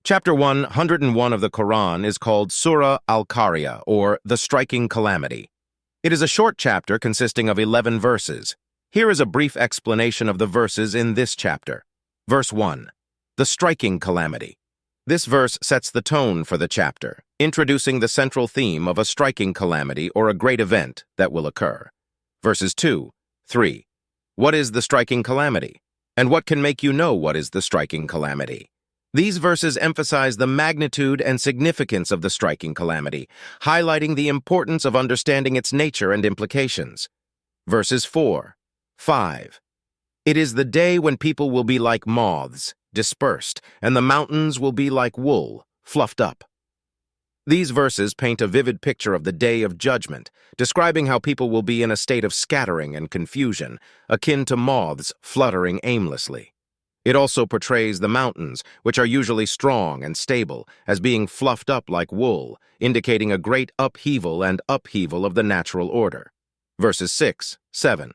Chapter 101 of the Quran is called Surah Al Qariah, or the Striking Calamity. It is a short chapter consisting of 11 verses. Here is a brief explanation of the verses in this chapter. Verse 1. The Striking Calamity. This verse sets the tone for the chapter, introducing the central theme of a striking calamity or a great event that will occur. Verses 2, 3. What is the striking calamity? And what can make you know what is the striking calamity? These verses emphasize the magnitude and significance of the striking calamity, highlighting the importance of understanding its nature and implications. Verses 4, 5. It is the day when people will be like moths, dispersed, and the mountains will be like wool, fluffed up. These verses paint a vivid picture of the day of judgment, describing how people will be in a state of scattering and confusion, akin to moths fluttering aimlessly. It also portrays the mountains, which are usually strong and stable, as being fluffed up like wool, indicating a great upheaval of the natural order. Verses 6, 7.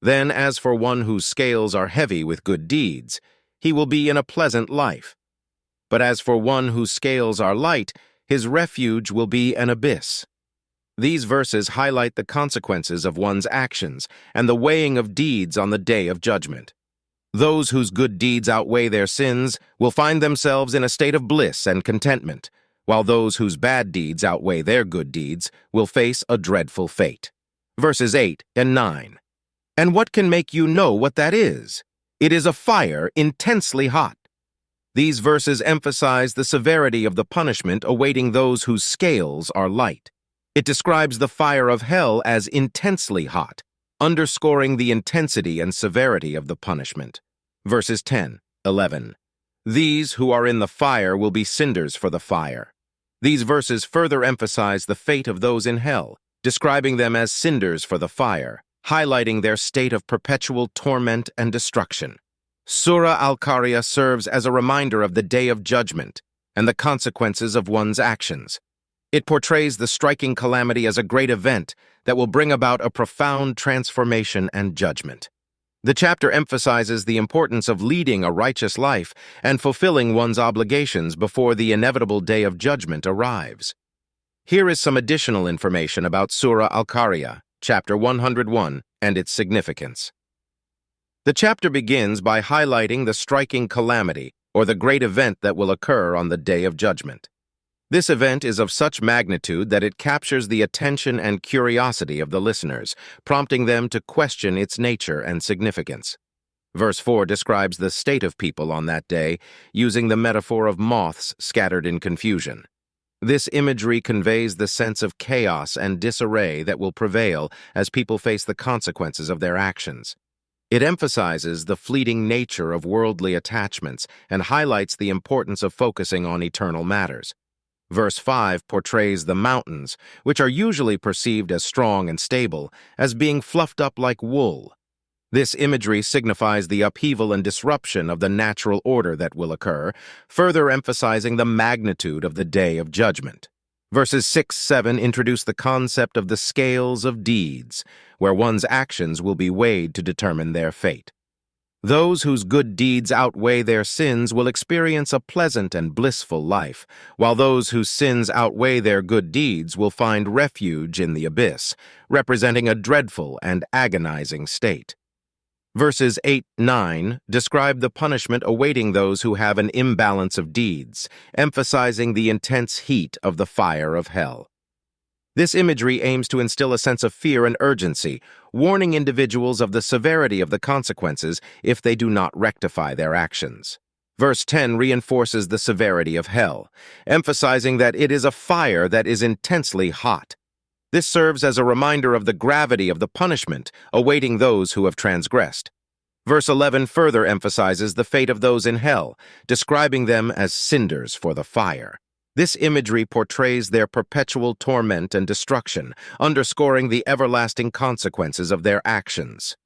Then as for one whose scales are heavy with good deeds, he will be in a pleasant life. But as for one whose scales are light, his refuge will be an abyss. These verses highlight the consequences of one's actions and the weighing of deeds on the day of judgment. Those whose good deeds outweigh their sins will find themselves in a state of bliss and contentment, while those whose bad deeds outweigh their good deeds will face a dreadful fate. Verses 8 and 9. And what can make you know what that is? It is a fire intensely hot. These verses emphasize the severity of the punishment awaiting those whose scales are light. It describes the fire of hell as intensely hot, underscoring the intensity and severity of the punishment. Verses 10, 11. These who are in the fire will be cinders for the fire. These verses further emphasize the fate of those in hell, describing them as cinders for the fire, highlighting their state of perpetual torment and destruction. Surah Al Qariah serves as a reminder of the day of judgment and the consequences of one's actions. It portrays the striking calamity as a great event that will bring about a profound transformation and judgment. The chapter emphasizes the importance of leading a righteous life and fulfilling one's obligations before the inevitable day of judgment arrives. Here is some additional information about Surah Al Qariah, chapter 101, and its significance. The chapter begins by highlighting the striking calamity, or the great event that will occur on the day of judgment. This event is of such magnitude that it captures the attention and curiosity of the listeners, prompting them to question its nature and significance. Verse 4 describes the state of people on that day, using the metaphor of moths scattered in confusion. This imagery conveys the sense of chaos and disarray that will prevail as people face the consequences of their actions. It emphasizes the fleeting nature of worldly attachments and highlights the importance of focusing on eternal matters. Verse 5 portrays the mountains, which are usually perceived as strong and stable, as being fluffed up like wool. This imagery signifies the upheaval and disruption of the natural order that will occur, further emphasizing the magnitude of the day of judgment. Verses 6, 7 introduce the concept of the scales of deeds, where one's actions will be weighed to determine their fate. Those whose good deeds outweigh their sins will experience a pleasant and blissful life, while those whose sins outweigh their good deeds will find refuge in the abyss, representing a dreadful and agonizing state. Verses 8, 9 describe the punishment awaiting those who have an imbalance of deeds, emphasizing the intense heat of the fire of hell. This imagery aims to instill a sense of fear and urgency, warning individuals of the severity of the consequences if they do not rectify their actions. Verse 10 reinforces the severity of hell, emphasizing that it is a fire that is intensely hot. This serves as a reminder of the gravity of the punishment awaiting those who have transgressed. Verse 11 further emphasizes the fate of those in hell, describing them as cinders for the fire. This imagery portrays their perpetual torment and destruction, underscoring the everlasting consequences of their actions.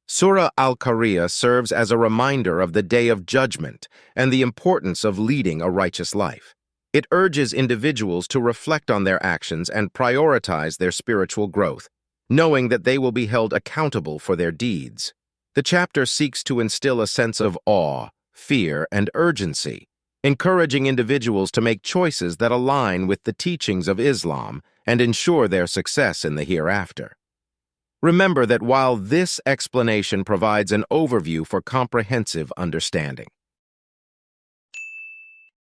Surah Al Qariah serves as a reminder of the day of judgment and the importance of leading a righteous life. It urges individuals to reflect on their actions and prioritize their spiritual growth, knowing that they will be held accountable for their deeds. The chapter seeks to instill a sense of awe, fear, and urgency, encouraging individuals to make choices that align with the teachings of Islam and ensure their success in the hereafter. Remember that while this explanation provides an overview for comprehensive understanding,